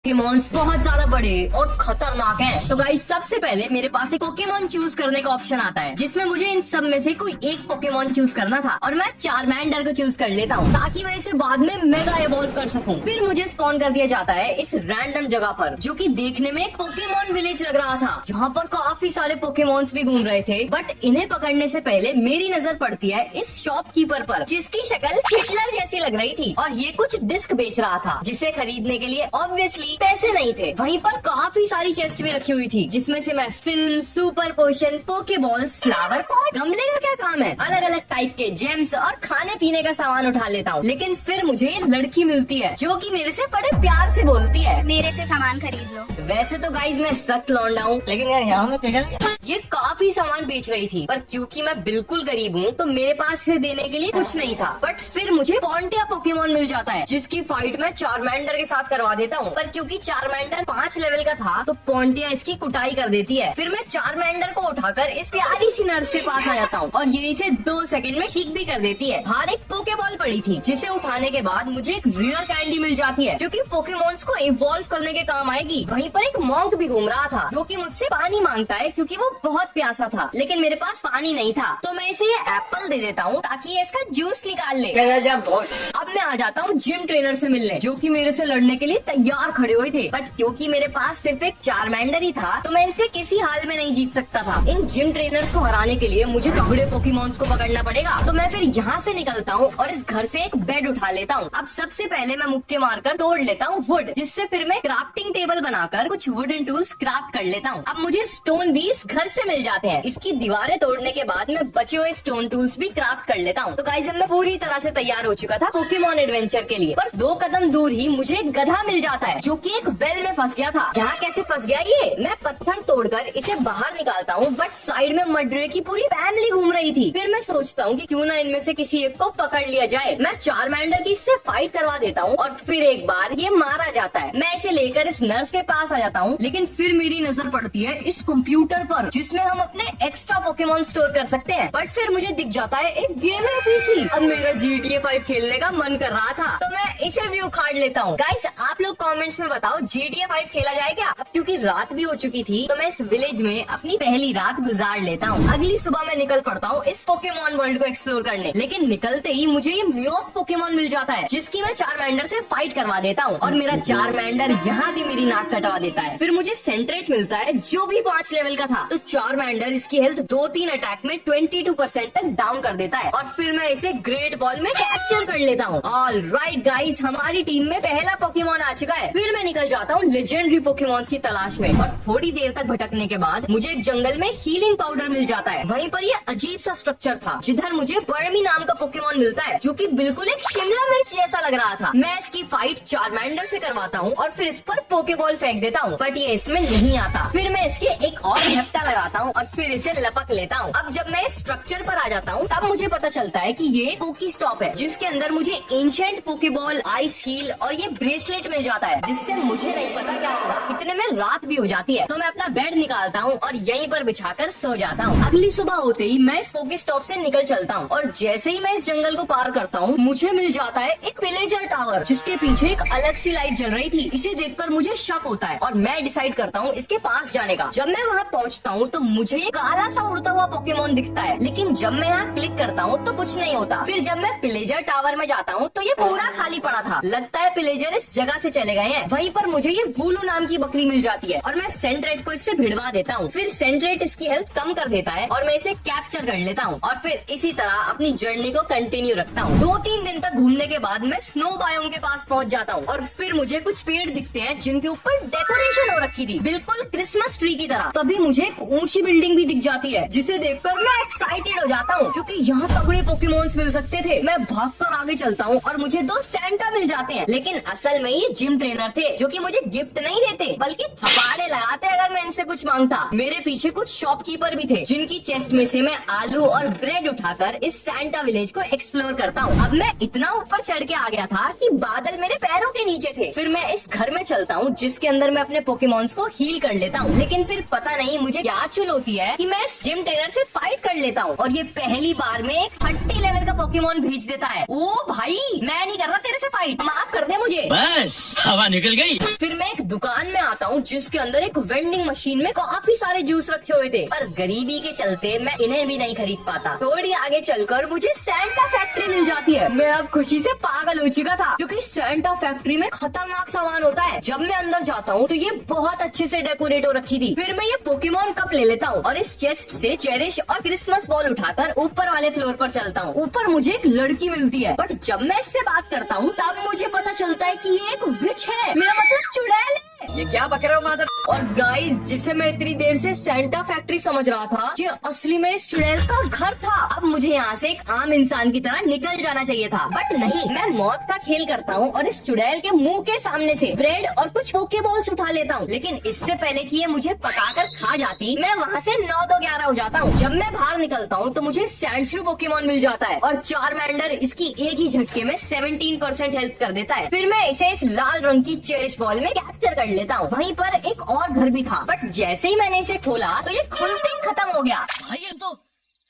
Pokémons बहुत ज्यादा बड़े और खतरनाक हैं। तो गाइस सबसे पहले मेरे पास एक पोकेमॉन चूज करने का ऑप्शन आता है, जिसमें मुझे इन सब में से कोई एक पोकेमॉन चूज करना था और मैं चारमैंडर को चूज कर लेता हूँ ताकि मैं इसे बाद में मेगा इवॉल्व कर सकूँ। फिर मुझे स्पॉन कर दिया जाता है इस रैंडम जगह पर, जो कि देखने में एक पोकेमॉन विलेज लग रहा था। यहाँ पर काफी सारे पोकेमॉन्स भी घूम रहे थे, बट इन्हें पकड़ने से पहले मेरी नजर पड़ती है इस शॉपकीपर पर, जिसकी शक्ल हिटलर जैसी लग रही थी और ये कुछ डिस्क बेच रहा था, जिसे खरीदने के लिए ऑब्वियसली पैसे नहीं थे। वहीं पर काफी सारी चेस्ट भी रखी हुई थी, जिसमें से मैं फिल्म, सुपर पोशन, पोकेबॉल्स, फ्लावर पॉट, गमले का क्या काम है, अलग अलग टाइप के जेम्स और खाने पीने का सामान उठा लेता हूँ। लेकिन फिर मुझे ये लड़की मिलती है जो कि मेरे से बड़े प्यार से बोलती है, मेरे से सामान खरीद लो। वैसे तो गाइज मैं सख्त लौंडा हूँ, लेकिन यार यहाँ में पिघल गया। ये काफी सामान बेच रही थी, पर क्योंकि मैं बिल्कुल गरीब हूँ तो मेरे पास से देने के लिए कुछ नहीं था। बट फिर मुझे पॉन्टिया पोकेमॉन मिल जाता है, जिसकी फाइट मैं चारमैंडर के साथ करवा देता हूँ। पर क्योंकि चारमैंडर 5 लेवल का था तो पॉन्टिया इसकी कुटाई कर देती है। फिर मैं चारमैंडर को उठाकर इस प्यारी सी नर्स के पास आ जाता हूँ और ये इसे 2 सेकंड में ठीक भी कर देती है। बाहर एक पोकेबॉल पड़ी थी, जिसे उठाने के बाद मुझे एक रेयर कैंडी मिल जाती है, जो कि पोकेमॉन्स को इवॉल्व करने के काम आएगी। वहीं पर एक मॉन्क भी घूम रहा था, जो कि मुझसे पानी मांगता है क्योंकि वो बहुत प्यासा था, लेकिन मेरे पास पानी नहीं था। तो मैं इसे ये एप्पल दे देता हूँ ताकि ये इसका जूस निकाल ले। अब मैं आ जाता हूँ जिम ट्रेनर से मिलने, जो कि मेरे से लड़ने के लिए तैयार खड़े हुए थे। बट क्योंकि मेरे पास सिर्फ एक चारमैंडर ही था तो मैं इनसे किसी हाल में नहीं जीत सकता था। इन जिम ट्रेनर्स को हराने के लिए मुझे तगड़े पोकेमॉन्स को पकड़ना पड़ेगा। तो मैं फिर यहाँ से निकलता हूँ और इस घर से एक बेड उठा लेता हूँ। अब सबसे पहले मैं मुक्के मारकर तोड़ लेता हूँ वुड, जिससे फिर मैं क्राफ्टिंग टेबल बनाकर कुछ वुडन टूल्स क्राफ्ट कर लेता हूँ। अब मुझे स्टोन भी इस घर से मिल जाते हैं। इसकी दीवारें तोड़ने के बाद मैं बचे हुए स्टोन टूल्स भी क्राफ्ट कर लेता हूँ। तो गाइस अब मैं पूरी तरह से तैयार हो चुका था पोकेमॉन एडवेंचर के लिए। पर 2 कदम दूर ही मुझे एक गधा मिल जाता है, जो कि एक वेल में फंस गया था। यहाँ कैसे फंस गया ये? मैं पत्थर तोड़कर इसे बाहर निकालता हूँ, बट साइड में मडरे की पूरी फैमिली घूम रही थी। फिर मैं सोचता हूँ कि क्यों ना इनमें से किसी एक को पकड़ लिया जाए। मैं चारमैंडर की इससे फाइट करवा देता हूँ और फिर एक बार ये मारा जाता है। मैं इसे लेकर इस नर्स के पास आ जाता हूँ, लेकिन फिर मेरी नजर पड़ती है इस कंप्यूटर पर, जिसमें हम अपने एक्स्ट्रा पोकेमॉन स्टोर कर सकते हैं। बट फिर मुझे दिख जाता है एक गेमिंग पीसी। अब मेरा GTA 5 खेलने का मन कर रहा था, तो मैं इसे भी उखाड़ लेता हूँ। गाइस आप लोग कमेंट्स में बताओ GTA 5 खेला जाए क्या? अब क्योंकि रात भी हो चुकी थी तो मैं इस विलेज में अपनी पहली रात गुजार लेता हूँ। अगली सुबह मैं निकल पड़ता हूँ इस पोकेमॉन वर्ल्ड को एक्सप्लोर करने, लेकिन निकलते ही मुझे ये म्योथ पोकेमॉन मिल जाता है, जिसकी मैं चारमैंडर से फाइट करवा देता हूँ और मेरा चारमैंडर यहाँ भी मेरी नाक कटवा देता है। फिर मुझे सेंट्रेट मिलता है, जो भी 5 लेवल का था। तो चारमैंडर इसकी हेल्थ 2-3 अटैक में 22% तक डाउन कर देता है और फिर मैं इसे ग्रेट बॉल में कैप्चर कर लेता हूँ। ऑलराइट गाइस, हमारी टीम में पहला पोकेमॉन आ चुका है। फिर मैं निकल जाता हूँ लेजेंडरी पोकेमॉन्स की तलाश में और थोड़ी देर तक भटकने के बाद मुझे एक जंगल में हीलिंग पाउडर मिल जाता है। वहीं पर ये अजीब सा स्ट्रक्चर था, जिधर मुझे बर्मी नाम का पोकेमॉन मिलता है, जो कि बिल्कुल एक शिमला मिर्च जैसा लग रहा था। मैं इसकी फाइट चारमैंडर से करवाता हूँ और फिर इस पर पोकेबॉल फेंक देता हूँ, बट ये इसमें नहीं आता। फिर मैं इसके एक और झपटा लगाता हूँ और फिर इसे लपक लेता हूँ। अब जब मैं इस स्ट्रक्चर पर आ जाता हूँ तब मुझे पता चलता है कि ये पोकी स्टॉप है, जिसके अंदर मुझे एंशिएंट पोकेबॉल, आइस हील और ये ब्रेसलेट मिल जाता है, जिससे मुझे नहीं पता क्या होगा। इतने में रात भी हो जाती है, तो मैं अपना बेड निकालता हूँ और यहीं पर बिछाकर सो जाता हूँ। अगली सुबह होते ही मैं इस पोके स्टॉप से निकल चलता हूँ और जैसे ही मैं इस जंगल को पार करता हूँ मुझे मिल जाता है एक विलेजर टावर, जिसके पीछे एक अलग सी लाइट जल रही थी। इसे देखकर मुझे शक होता है और मैं डिसाइड करता हूँ इसके पास जाने का। जब मैं वहाँ पहुँचता हूँ तो मुझे ये काला सा उड़ता हुआ पोकेमॉन दिखता है, लेकिन जब मैं यहाँ क्लिक करता हूँ तो कुछ नहीं होता। फिर जब मैं विलेजर टावर में जाता हूँ तो ये पूरा खाली पड़ा था। लगता है विलेजर इस जगह से चले गए हैं। वहीं पर मुझे ये वूलू नाम की बकरी मिल जाती है और मैं सेंट्रेट को इससे भिड़वा देता हूँ। फिर सेंट्रेट इसकी हेल्थ कम कर देता है और मैं इसे कैप्चर कर लेता हूँ और फिर इसी तरह अपनी जर्नी को कंटिन्यू रखता हूँ। 2-3 दिन तक घूमने के बाद मैं स्नो बायोम के पास पहुँच जाता हूँ और फिर मुझे कुछ पेड़ दिखते हैं जिनके ऊपर डेकोरेशन हो रखी थी, बिल्कुल क्रिसमस ट्री की तरह। तभी मुझे एक ऊंची बिल्डिंग भी दिख जाती है, जिसे देखकर मैं एक्साइटेड हो जाता हूँ क्योंकि यहाँ तगड़े पोकेमॉन्स मिल सकते थे। मैं भागकर आगे चलता हूँ और मुझे 2 सैंटा मिल जाते हैं, लेकिन असल में ये जिम ट्रेनर थे, जो कि मुझे गिफ्ट नहीं देते बल्कि थपाड़े लगाते अगर मैं इनसे कुछ मांगता। मेरे पीछे कुछ शॉपकीपर भी थे, जिनकी चेस्ट में से मैं आलू और ब्रेड उठाकर इस सैंटा विलेज को एक्सप्लोर करता हूँ। अब मैं इतना ऊपर चढ़ के आ गया था कि बादल मेरे पैरों के नीचे थे। फिर मैं इस घर में चलता हूँ, जिसके अंदर मैं अपने पोकेमॉन्स को हील कर लेता हूँ, लेकिन फिर पता नहीं मुझे क्या चुल होती है कि मैं इस जिम ट्रेनर से फाइट कर लेता हूँ और ये पहली बार में एक 30 लेवल का पोकेमॉन भेज देता है। ओ भाई, मैं नहीं कर रहा तेरे से फाइट, माफ कर दे मुझे। बस हवा निकल निकल गई। फिर मैं एक दुकान में आता हूँ जिसके अंदर एक वेंडिंग मशीन में काफी सारे जूस रखे हुए थे, पर गरीबी के चलते मैं इन्हें भी नहीं खरीद पाता। थोड़ी आगे चलकर मुझे सैंटा फैक्ट्री मिल जाती है। मैं अब खुशी से पागल हो चुका था क्योंकि सैंटा फैक्ट्री में खतरनाक सामान होता है। जब मैं अंदर जाता हूँ तो ये बहुत अच्छे से डेकोरेट हो रखी थी। फिर मैं ये पोकेमॉन कप ले लेता हूँ और इस चेस्ट से चेरिश और क्रिसमस बॉल उठाकर ऊपर वाले फ्लोर पर चलता हूँ। ऊपर मुझे एक लड़की मिलती है, बट जब मैं इससे बात करता हूँ तब मुझे पता चलता है कि ये एक विच है, मेरा मतलब चुड़ैल है। ये क्या बक रहे हो मादर। और गाइस, जिसे मैं इतनी देर से सेंटा फैक्ट्री समझ रहा था, ये असली में इस चुड़ैल का घर था। अब मुझे यहाँ से एक आम इंसान की तरह निकल जाना चाहिए था, बट नहीं, मैं मौत का खेल करता हूँ और इस चुड़ैल के मुंह के सामने से ब्रेड और कुछ पोकेबॉल्स उठा लेता हूँ। लेकिन इससे पहले कि ये मुझे पकाकर खा जाती, मैं वहाँ से 9-2-11 हो जाता हूँ। जब मैं बाहर निकलता हूँ तो मुझे सैंडस्रू पोकेमॉन मिल जाता है और चारमेंडर इसकी एक ही झटके में 17% हेल्थ कर देता है। फिर मैं इसे इस लाल रंग की चेरिश बॉल में कैप्चर कर लेता हूँ। वहीं पर एक और घर भी था, बट जैसे ही मैंने इसे खोला तो ये खुलते ही खत्म हो गया। भाई ये तो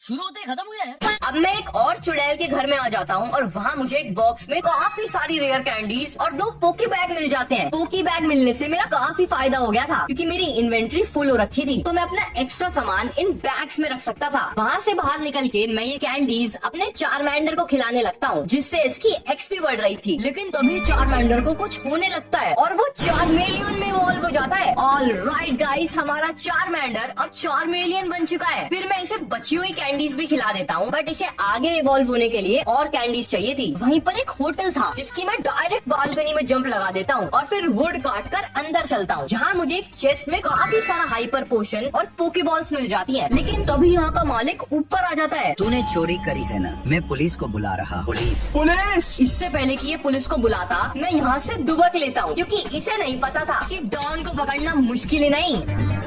शुरू होते ही खत्म हो गया है। अब मैं एक और चुड़ैल के घर में आ जाता हूँ और वहाँ मुझे एक बॉक्स में काफी सारी रेयर कैंडीज और 2 पोकी बैग मिल जाते हैं। पोकी बैग मिलने से मेरा काफी फायदा हो गया था क्योंकि मेरी इन्वेंट्री फुल हो रखी थी, तो मैं अपना एक्स्ट्रा सामान इन बैग्स में रख सकता था। वहाँ से बाहर निकल के मैं ये कैंडीज अपने चारमेंडर को खिलाने लगता हूँ, जिससे इसकी एक्सपी बढ़ रही थी। लेकिन तभी चारमेंडर को कुछ होने लगता है और वो चारमेलियन में इवॉल्व हो जाता है। ऑल राइट गाइस, हमारा चारमेंडर अब चारमेलियन बन चुका है। फिर मैं इसे बची हुई कैंडीज भी खिला देता हूँ, बट इसे आगे इवॉल्व होने के लिए और कैंडीज चाहिए थी। वहीं पर एक होटल था जिसकी मैं डायरेक्ट बालकनी में जंप लगा देता हूँ और फिर वुड काट कर अंदर चलता हूँ, जहाँ मुझे एक चेस्ट में काफी सारा हाइपर पोशन और पोकेबॉल्स मिल जाती है। लेकिन तभी यहाँ का मालिक ऊपर आ जाता है। तूने चोरी करी है ना, मैं पुलिस को बुला रहा। पुलिस। इससे पहले कि ये पुलिस को बुलाता, मैं यहाँ से दुबक लेता हूँ क्योंकि इसे नहीं पता था कि डॉन को पकड़ना मुश्किल ही नहीं।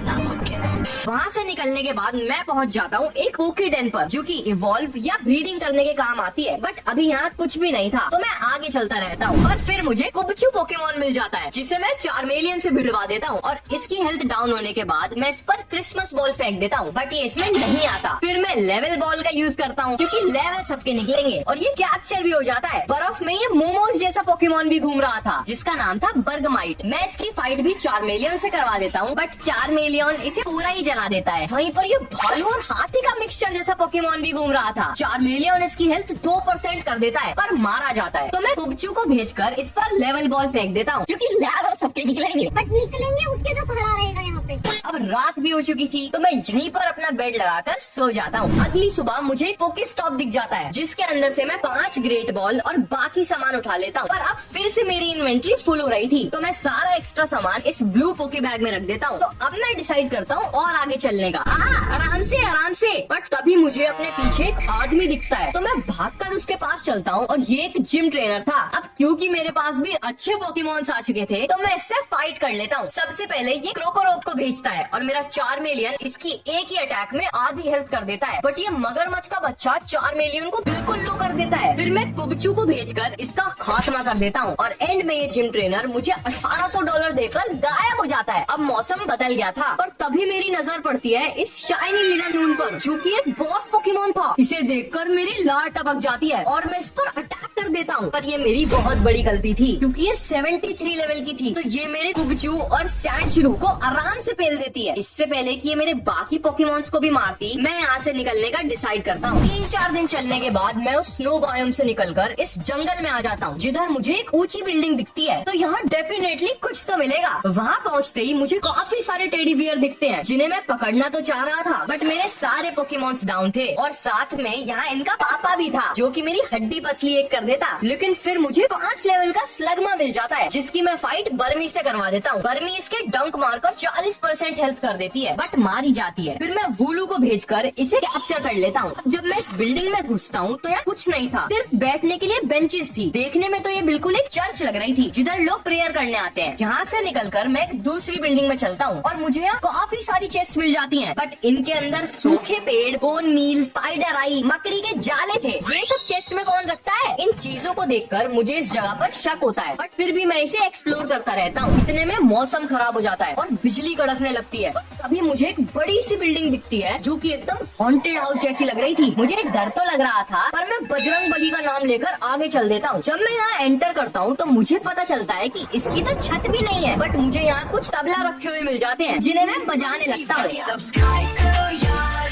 वहाँ से निकलने के बाद मैं पहुँच जाता हूँ एक पोकेडेन पर, जो कि इवॉल्व या ब्रीडिंग करने के काम आती है, बट अभी यहाँ कुछ भी नहीं था, तो मैं आगे चलता रहता हूँ। और फिर मुझे कुबचू पोकेमॉन मिल जाता है, जिसे मैं चारमेलियन से भिड़वा देता हूँ और इसकी हेल्थ डाउन होने के बाद मैं इस पर क्रिसमस बॉल फेंक देता हूँ, बट ये इसमें नहीं आता। फिर मैं लेवल बॉल का यूज करता हूँ क्योंकि लेवल सबके निकलेंगे और ये कैप्चर भी हो जाता है। बर्फ में ये मोमोज जैसा पोकेमॉन भी घूम रहा था जिसका नाम था बर्गमाइट। मैं इसकी फाइट भी चारमेलियन से करवा देता हूँ, बट चारमेलियन इसे पूरा ही जला देता है। वहीं पर ये भालू और हाथी का मिक्सचर जैसा पोकेमॉन भी घूम रहा था। चारमेलियन इसकी हेल्थ 2% कर देता है पर मारा जाता है, तो मैं कुबचू को भेजकर इस पर लेवल बॉल फेंक देता हूँ क्योंकि लेवल सबके निकलेंगे। बट निकलेंगे उसके जो खड़ा रहेगा यहाँ पे। अब रात भी हो चुकी थी, तो मैं यहीं पर अपना बेड लगाकर सो जाता हूँ। अगली सुबह मुझे एक पोके स्टॉप दिख जाता है जिसके अंदर से मैं 5 ग्रेट बॉल और बाकी सामान उठा लेता हूँ, पर अब फिर से मेरी इन्वेंट्री फुल हो रही थी, तो मैं सारा एक्स्ट्रा सामान इस ब्लू पोके बैग में रख देता हूँ। तो अब मैं डिसाइड करता हूँ और आगे चलने का। आराम से आराम से। बट तभी मुझे अपने पीछे एक आदमी दिखता है, तो मैं भागकर उसके पास चलता हूँ और ये एक जिम ट्रेनर था। अब क्योंकि मेरे पास भी अच्छे पोकेमॉन्स आ चुके थे, तो मैं इससे फाइट कर लेता हूँ। सबसे पहले ये क्रोकोरोक को भेजता है और मेरा चारमेलियन इसकी एक ही अटैक में आधी हेल्थ कर देता है, बट ये मगरमच्छ का बच्चा चारमेलियन को बिल्कुल लो कर देता है। फिर मैं कुबचू को भेजकर इसका खात्मा कर देता हूँ और एंड में ये जिम ट्रेनर मुझे $1800 देकर गायब हो जाता है। अब मौसम बदल गया था, पर तभी मेरी नजर पड़ती है इस शाइनी लिलानून पर, जो कि एक बॉस पोकेमॉन था। इसे देखकर मेरी लार टपक जाती है और मैं इस पर अटैक कर देता हूँ, पर ये मेरी बहुत बड़ी गलती थी क्योंकि ये 73 लेवल की थी, तो ये मेरे कुबचू और सैंडश्रू को आराम से फेल देती है। इससे पहले कि ये मेरे बाकी पोकेमॉन्स को भी मारती, मैं यहाँ से निकलने का डिसाइड करता हूँ। 3-4 दिन चलने के बाद मैं उस स्नो बायोम से निकलकर इस जंगल में आ जाता हूँ, जिधर मुझे एक ऊंची बिल्डिंग दिखती है, तो यहाँ डेफिनेटली कुछ तो मिलेगा। वहाँ पहुँचते ही मुझे काफी सारे टेडी बियर दिखते हैं जिन्हें मैं पकड़ना तो चाह रहा था, बट मेरे सारे पोकेमॉन्स डाउन थे और साथ में यहाँ इनका पापा भी था जो कि मेरी हड्डी पसली एक कर देता। लेकिन फिर मुझे 5 लेवल का स्लगमा मिल जाता है जिसकी मैं फाइट बर्मी से करवा देता हूँ। बर्मी इसके डंक मारकर 40% हेल्थ कर देती है, बट मारी जाती है। फिर मैं वूलू को भेजकर इसे कैप्चर कर लेता हूँ। जब मैं इस बिल्डिंग में घुसता हूँ तो यहाँ कुछ नहीं था, सिर्फ बैठने के लिए बेंचेस थी। देखने में तो ये बिल्कुल एक चर्च लग रही थी जिधर लोग प्रेयर करने आते हैं। यहाँ से निकलकर मैं एक दूसरी बिल्डिंग में चलता हूँ और मुझे यहाँ काफी सारी चेस्ट मिल जाती हैं, बट इनके अंदर सूखे पेड़, बोन मील, स्पाइडर आई, मकड़ी के जाले थे। ये सब चेस्ट में कौन रखता है? इन चीजों को देखकर मुझे इस जगह पर शक होता है, बट फिर भी मैं इसे एक्सप्लोर करता रहता हूँ। इतने में मौसम खराब हो जाता है और बिजली कड़कने लगती है। तभी मुझे एक बड़ी सी बिल्डिंग दिखती है जो कि एकदम हॉन्टेड हाउस जैसी लग रही थी। मुझे डर तो लग रहा था पर मैं बजरंग बली का नाम लेकर आगे चल देता हूँ। जब मैं यहाँ एंटर करता हूँ तो मुझे पता चलता है कि इसकी तो छत भी नहीं है, बट मुझे यहाँ कुछ तबला रखे हुए मिल जाते हैं जिन्हें मैं बजाने लगता हूँ। सब्सक्राइब करो यार,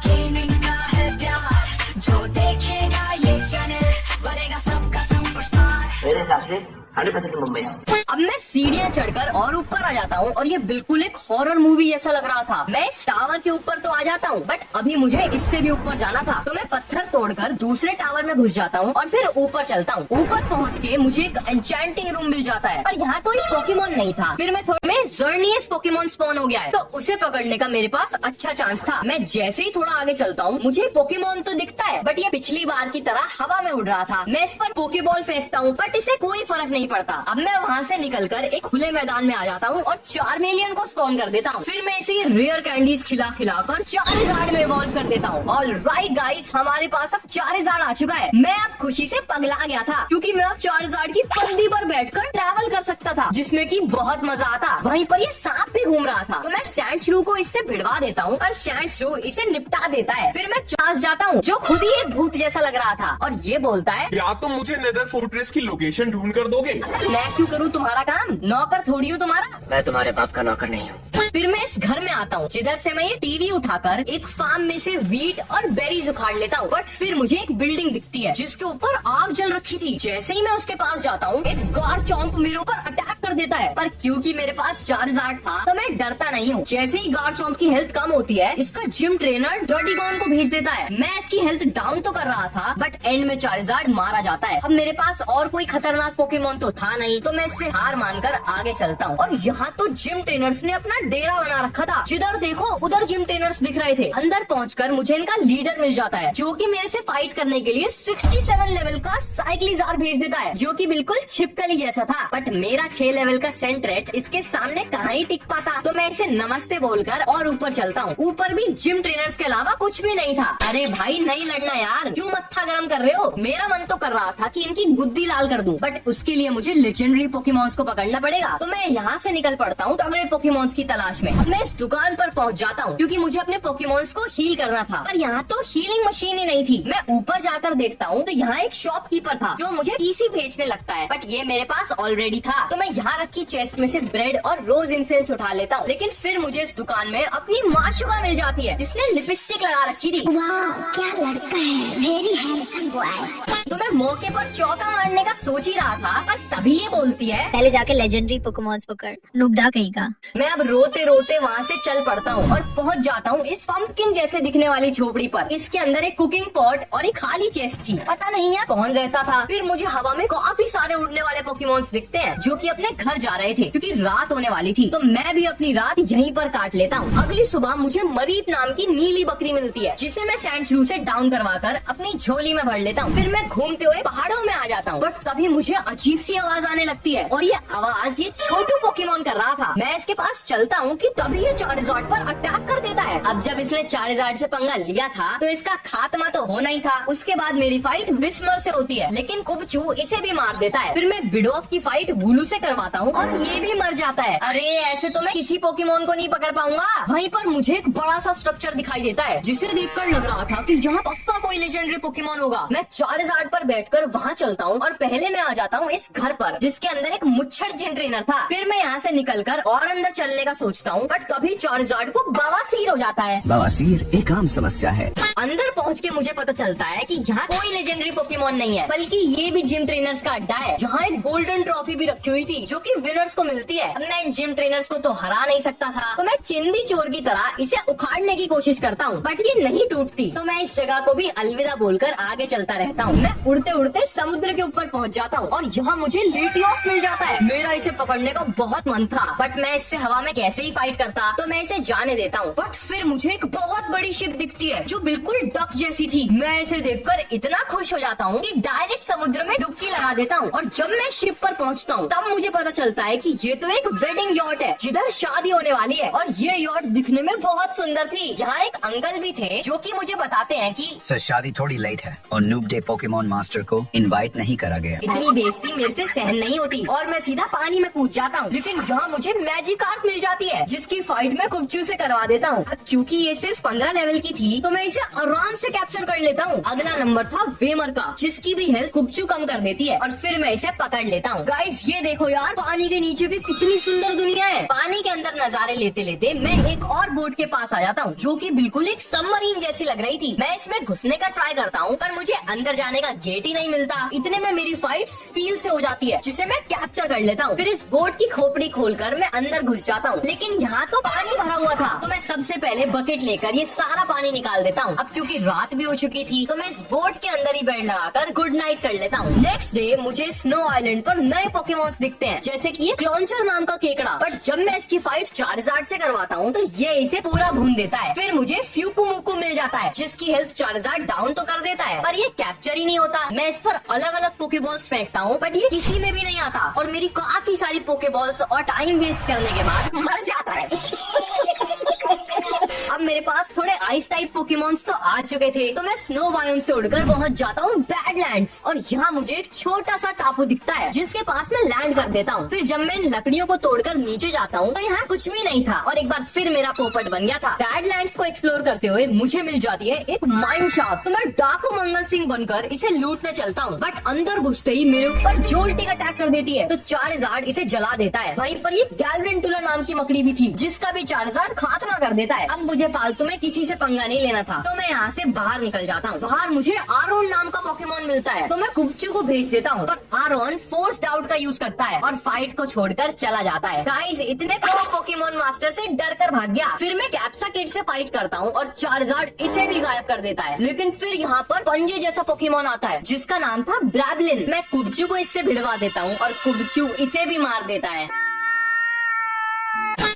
गेमिंग का है प्यार, जो देखेगा ये चैनल बनेगा सबका सुपरस्टार। मेरे हिसाब से 100% मुंबई है। अब मैं सीढ़ियाँ चढ़कर और ऊपर आ जाता हूँ और ये बिल्कुल एक हॉरर मूवी जैसा लग रहा था। मैं इस टावर के ऊपर तो आ जाता हूँ बट अभी मुझे इससे भी ऊपर जाना था, तो मैं पत्थर तोड़कर दूसरे टावर में घुस जाता हूँ और फिर ऊपर चलता हूँ। ऊपर पहुँच के मुझे एक एन्चेंटिंग रूम मिल जाता है पर यहाँ कोई पोकेमोन नहीं था। फिर मैं थोड़ा में जर्नियस पोकेमोन स्पॉन हो गया है, तो उसे पकड़ने का मेरे पास अच्छा चांस था। मैं जैसे ही थोड़ा आगे चलता हूँ मुझे पोकेमोन तो दिखता है बट ये पिछली बार की तरह हवा में उड़ रहा था। मैं इस पर पोकेबॉल फेंकता हूँ बट इसे कोई फर्क नहीं पड़ता। अब मैं वहाँ से निकलकर एक खुले मैदान में आ जाता हूँ और चार्मेलियन को स्पॉन कर देता हूँ। फिर मैं इसे रेयर कैंडीज खिलाकर चार्जर्ड में इवॉल्व कर देता हूँ। ऑलराइट गाइस, हमारे पास अब चार्जर्ड आ चुका है। मैं अब खुशी से पगला गया था क्योंकि मैं अब चार्जर्ड की पंदी पर बैठकर ट्रैवल कर सकता था जिसमें कि बहुत मजा आता। वहीं पर ये सांप भी घूम रहा था, तो मैं सैंडश्रू को इससे भिड़वा देता हूँ और सैंडश्रू इसे निपटा देता है। फिर मैं चार्ज जाता हूँ जो खुद ही एक भूत जैसा लग रहा था और ये बोलता है, या तो मुझे नेदर फोर्ट्रेस की लोकेशन ढूंढ कर दोगे? मैं क्यों करूँ तुम्हारा काम? नौकर थोड़ी हूँ तुम्हारा। मैं तुम्हारे बाप का नौकर नहीं हूँ। फिर मैं इस घर में आता हूँ जिधर से मैं ये टीवी उठाकर एक फार्म में से वीट और बेरीज उखाड़ लेता हूँ। बट फिर मुझे एक बिल्डिंग दिखती है जिसके ऊपर आग जल रखी थी। जैसे ही मैं उसके पास जाता हूँ एक गारचॉम्प मेरे ऊपर अटैक कर देता है, पर क्योंकि मेरे पास चार्जर्ड था तो मैं डरता नहीं हूँ। जैसे ही गारचॉम्प की हेल्थ कम होती है इसका जिम ट्रेनर डर्टीगॉन को भेज देता है। मैं इसकी हेल्थ डाउन तो कर रहा था बट एंड में चार्जर्ड मारा जाता है। अब मेरे पास और कोई खतरनाक पोकेमोन तो था नहीं, तो मैं इससे हार मानकर आगे चलता हूँ। और यहाँ तो जिम ट्रेनर्स ने अपना डेरा बना रखा था। जिधर देखो उधर जिम ट्रेनर्स दिख रहे थे। अंदर पहुंचकर मुझे इनका लीडर मिल जाता है जो कि मेरे से फाइट करने के लिए 67 लेवल का साइक्लिजार भेज देता है जो कि बिल्कुल छिपकली जैसा था। बट मेरा 6 लेवल का सेंट्रेट इसके सामने कहाँ ही टिक पाता, तो मैं इसे नमस्ते बोलकर और ऊपर चलता हूँ। ऊपर भी जिम ट्रेनर्स के अलावा कुछ भी नहीं था। अरे भाई नहीं लड़ना यार, क्यों मत्था गरम कर रहे हो? मेरा मन तो कर रहा था कि इनकी गुद्दी लाल कर दूं, बट उसके लिए मुझे लेजेंडरी पोकेमॉन्स को पकड़ना पड़ेगा। तो मैं यहाँ से निकल पड़ता हूँ तगड़े पोकेमॉन्स की तलाश में। अब मैं इस दुकान पर पहुँच जाता हूँ क्योंकि मुझे अपने पोकेमॉन्स को हील करना था, पर यहाँ तो हीलिंग मशीन ही नहीं थी। मैं ऊपर जाकर देखता हूँ तो यहाँ एक शॉपकीपर था जो मुझे पीसी बेचने लगता है, बट ये मेरे पास ऑलरेडी था। तो मैं यहाँ रखी चेस्ट में से ब्रेड और रोज इंसेंस उठा लेता हूँ। लेकिन फिर मुझे इस दुकान में अपनी माशुका मिल जाती है जिसने लिपस्टिक लगा रखी थी। वाह क्या लड़का है, वेरी हैंडसम बॉय। तो मैं मौके पर चौका मारने का सोच ही रहा था, पर तभी ये बोलती है, पहले जाके लेजेंडरी पोकेमॉन्स पकड़, नुबड़ा कहीं का। मैं अब रोते रोते वहाँ से चल पड़ता हूँ और पहुँच जाता हूँ इस पंपकिन जैसे दिखने वाली झोपड़ी पर। इसके अंदर एक कुकिंग पॉट और एक खाली चेस्ट थी। पता नहीं है कौन रहता था। फिर मुझे हवा में काफी सारे उड़ने वाले पोकेमॉन्स दिखते हैं जो कि अपने घर जा रहे थे क्योंकि रात होने वाली थी। तो मैं भी अपनी रात यहीं पर काट लेता हूँ। अगली सुबह मुझे मरीप नाम की नीली बकरी मिलती है जिसे मैं सैंडश्रू से डाउन करवाकर अपनी झोली में भर लेता हूँ। फिर मैं घूमते हुए पहाड़ों में आ जाता हूँ, बट तभी मुझे अजीब सी आवाज आने लगती है और ये आवाज ये छोटू पोकेमॉन कर रहा था। मैं इसके पास चलता हूँ कि तभी ये चार्जर्ड पर अटैक कर देता है। अब जब इसने चार्जर्ड से पंगा लिया था तो इसका खात्मा तो होना ही था। उसके बाद मेरी फाइट विस्मर से होती है लेकिन कुबचू इसे भी मार देता है। फिर मैं बिडोफ की फाइट वुलू से करवाता हूँ और ये भी मर जाता है। अरे ऐसे तो मैं किसी पोकेमॉन को नहीं पकड़ पाऊंगा। वहीं पर मुझे एक बड़ा सा स्ट्रक्चर दिखाई देता है जिसे देखकर लग रहा था कि यहाँ पक्का कोई लेजेंडरी पोकेमॉन होगा। मैं चार्जर्ड पर बैठकर वहाँ चलता हूँ और पहले मैं आ जाता हूँ इस घर पर जिसके अंदर एक मुच्छर जिम ट्रेनर था। फिर मैं यहाँ से निकलकर और अंदर चलने का सोचता हूँ, बट तभी चार्जर्ड को बवासीर हो जाता है। बवासीर एक आम समस्या है। अंदर पहुँच के मुझे पता चलता है कि यहाँ कोई लेजेंडरी पोकेमॉन नहीं है बल्कि ये भी जिम ट्रेनर्स का अड्डा है। यहाँ एक गोल्डन ट्रॉफी भी रखी हुई थी जो कि विनर्स को मिलती है। अब मैं इन जिम ट्रेनर्स को तो हरा नहीं सकता था, तो मैं चिंदी चोर की तरह इसे उखाड़ने की कोशिश करता हूँ, बट ये नहीं टूटती। तो मैं इस जगह को भी अलविदा बोलकर आगे चलता रहता हूँ। मैं उड़ते उड़ते समुद्र के ऊपर पहुँच जाता हूँ और यहाँ मुझे लेटियोस मिल जाता है। मेरा इसे पकड़ने का बहुत मन था, बट मैं इससे हवा में कैसे ही फाइट करता, तो मैं इसे जाने देता हूँ। बट फिर मुझे एक बहुत बड़ी शिप दिखती है जो बिल्कुल डक जैसी थी। मैं इसे देखकर इतना खुश हो जाता हूँ कि डायरेक्ट समुद्र में डुबकी लगा देता हूँ। और जब मैं शिप पर पहुँचता हूँ तब मुझे पता चलता है कि ये तो एक वेडिंग यॉट है जिधर शादी होने वाली है। और ये यॉट दिखने में बहुत सुंदर थी। यहाँ एक अंकल भी थे जो कि मुझे बताते हैं कि सर शादी थोड़ी लेट है और नूब डे पोकेमॉन मास्टर को इनवाइट नहीं करा गया। इतनी बेइज्जती मेरे से सहन नहीं होती और मैं सीधा पानी में कूद जाता हूँ। लेकिन यहाँ मुझे मैजिक कार्प मिल जाती है है, जिसकी फाइट मैं कुबचू से करवा देता हूँ। क्योंकि ये सिर्फ 15 लेवल की थी तो मैं इसे आराम से कैप्चर कर लेता हूँ। अगला नंबर था वेमर का, जिसकी भी हेल्थ कुबचू कम कर देती है और फिर मैं इसे पकड़ लेता हूँ। गाइस ये देखो यार, पानी के नीचे भी कितनी सुंदर दुनिया है। पानी के अंदर नजारे लेते लेते मैं एक और बोट के पास आ जाता हूँ, जो कि बिल्कुल एक सबमरीन जैसी लग रही थी। मैं इसमें घुसने का ट्राई करता हूँ पर मुझे अंदर जाने का गेट ही नहीं मिलता। इतने में मेरी फाइट फील्ड से हो जाती है, जिसे मैं कैप्चर कर लेता हूँ। फिर इस बोट की खोपड़ी खोलकर मैं अंदर घुस जाता हूँ, लेकिन यहाँ तो पानी भरा हुआ था। तो मैं सबसे पहले बकेट लेकर ये सारा पानी निकाल देता हूँ। अब क्योंकि रात भी हो चुकी थी तो मैं इस बोट के अंदर ही बेड लगाकर गुड नाइट कर लेता हूँ। नेक्स्ट डे मुझे स्नो आइलैंड पर नए पोकेमॉन्स दिखते हैं, जैसे कि ये क्लॉन्चर नाम का केकड़ा। बट जब मैं इसकी फाइट चार्जार्ड से करवाता हूँ तो ये इसे पूरा भून देता है। फिर मुझे फ्यूकुमुकु मिल जाता है, जिसकी हेल्थ चार्जार्ड डाउन तो कर देता है पर ये कैप्चर ही नहीं होता। मैं इस पर अलग अलग पोकेबॉल्स फेंकता हूँ बट ये किसी में भी नहीं आता और मेरी काफी सारी पोकेबॉल्स और टाइम वेस्ट करने के बाद मर जाता है। अब मेरे पास थोड़े आइस टाइप पोकेमॉन्स तो आ चुके थे, तो मैं स्नो बायोम से उड़कर पहुंच जाता हूँ बैडलैंड्स। और यहाँ मुझे एक छोटा सा टापू दिखता है, जिसके पास मैं लैंड कर देता हूँ। फिर जब मैं इन लकड़ियों को तोड़कर नीचे जाता हूँ तो यहाँ कुछ भी नहीं था और एक बार फिर मेरा पोपट बन गया था। बैडलैंड्स को एक्सप्लोर करते हुए मुझे मिल जाती है एक माइन शाफ्ट। तो मैं डाकू मंगल सिंह बनकर इसे लूटने चलता हूँ, बट अंदर घुसते ही मेरे ऊपर जोल्टिक अटैक कर देती है। तो चार्जार्ड इसे जला देता है। वहीं पर ये गैलवेंटुला नाम की मकड़ी भी थी, जिसका भी चार्जार्ड खात्मा कर देता है। अब मुझे फालतू में किसी से पंगा नहीं लेना था, तो मैं यहाँ से बाहर निकल जाता हूँ। बाहर मुझे आरोन नाम का पोकेमॉन मिलता है, तो मैं कुबचू को भेज देता हूँ, पर आरोन फोर्स डाउट का यूज करता है और फाइट को छोड़कर चला जाता है। गाइस इतने तो पोकेमॉन मास्टर से डर कर भाग गया। फिर मैं कैप्सा किड से फाइट करता हूँ और चार्जार्ड इसे भी गायब कर देता है। लेकिन फिर यहाँ पर पंजे जैसा पोकेमॉन आता है, जिसका नाम था ब्रैबलिन। मैं कुबचू को इससे भिड़वा देता हूँ और कुबचू इसे भी मार देता है।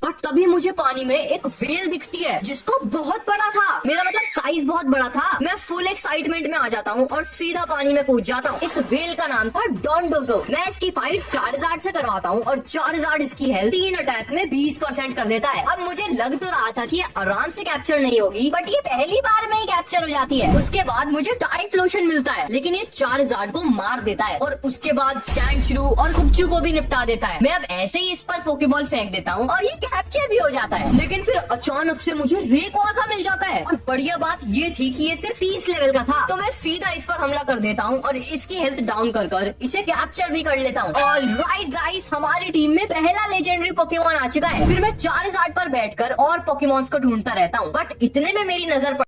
और तभी मुझे पानी में एक व्हेल दिखती है, जिसको बहुत बड़ा था, मेरा मतलब साइज बहुत बड़ा था। मैं फुल एक्साइटमेंट में आ जाता हूँ और सीधा पानी में कूद जाता हूँ। इस व्हेल का नाम था डोंडोजो। मैं इसकी फाइट चार्जार्ड से करवाता हूँ और चार्जार्ड इसकी हेल्थ 3 अटैक में 20% कर देता है। अब मुझे लग तो रहा था कि ये आराम से कैप्चर नहीं होगी, बट ये पहली बार में ही कैप्चर हो जाती है। उसके बाद मुझे टाइप लोशन मिलता है, लेकिन ये चार्जार्ड को मार देता है और उसके बाद सैंडश्रू और कुबचू को भी निपटा देता है। मैं अब ऐसे ही इस पर पोकेबॉल फेंक देता हूँ और ये कैप्चर भी हो जाता है। लेकिन फिर अचानक से मुझे रेक्वाजा मिल जाता है और बढ़िया बात ये थी कि ये सिर्फ 30 लेवल का था। तो मैं सीधा इस पर हमला कर देता हूँ और इसकी हेल्थ डाउन कर इसे कैप्चर भी कर लेता हूँ। ऑलराइट गाइस, हमारी टीम में पहला लेजेंडरी पोकेमॉन आ चुका है। फिर मैं चार्जार्ड पर बैठकर और पोकेमॉन्स को ढूंढता रहता हूँ, बट इतने में मेरी नजर